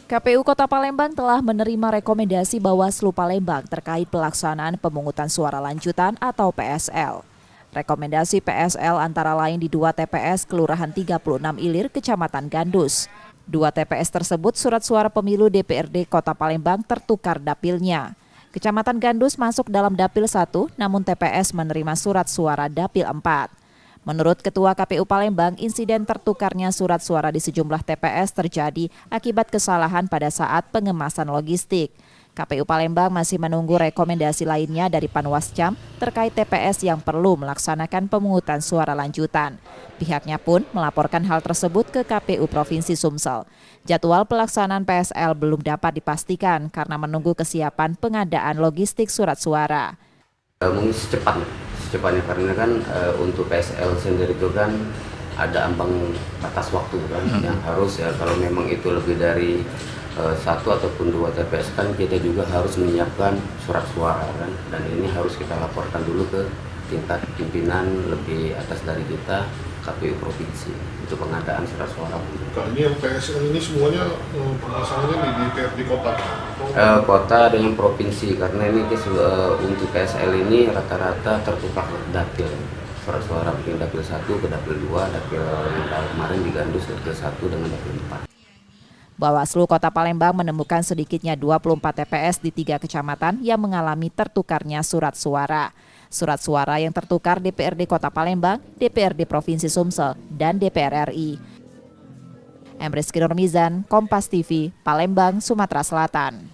KPU Kota Palembang telah menerima rekomendasi Bawaslu Palembang terkait pelaksanaan pemungutan suara lanjutan atau PSL. Rekomendasi PSL antara lain di 2 TPS Kelurahan 36 Ilir, Kecamatan Gandus. 2 TPS tersebut surat suara pemilu DPRD Kota Palembang tertukar dapilnya. Kecamatan Gandus masuk dalam dapil 1, namun TPS menerima surat suara dapil 4. Menurut Ketua KPU Palembang, insiden tertukarnya surat suara di sejumlah TPS terjadi akibat kesalahan pada saat pengemasan logistik. KPU Palembang masih menunggu rekomendasi lainnya dari Panwascam terkait TPS yang perlu melaksanakan pemungutan suara lanjutan. Pihaknya pun melaporkan hal tersebut ke KPU Provinsi Sumsel. Jadwal pelaksanaan PSL belum dapat dipastikan karena menunggu kesiapan pengadaan logistik surat suara. Mungkin secepatnya karena kan untuk PSL sendiri itu kan ada ambang batas waktu kan yang harus ya, kalau memang itu lebih dari 1 ataupun 2 TPS kan kita juga harus menyiapkan surat suara kan, dan ini harus kita laporkan dulu ke tingkat pimpinan lebih atas dari kita, KPU Provinsi, untuk pengadaan surat suara. Ini yang PSL ini semuanya pemasangannya di DPRD kota? Kota dengan provinsi, karena ini untuk PSL ini rata-rata tertukar dapil. Surat suara dari dapil 1 ke dapil 2, dapil yang kemarin di Gandus dapil 1 dengan dapil 4. Bawaslu Kota Palembang menemukan sedikitnya 24 TPS di 3 kecamatan yang mengalami tertukarnya surat suara. Surat suara yang tertukar DPRD Kota Palembang, DPRD Provinsi Sumsel, dan DPR RI. Emriski Nurmizan, Kompas TV, Palembang, Sumatera Selatan.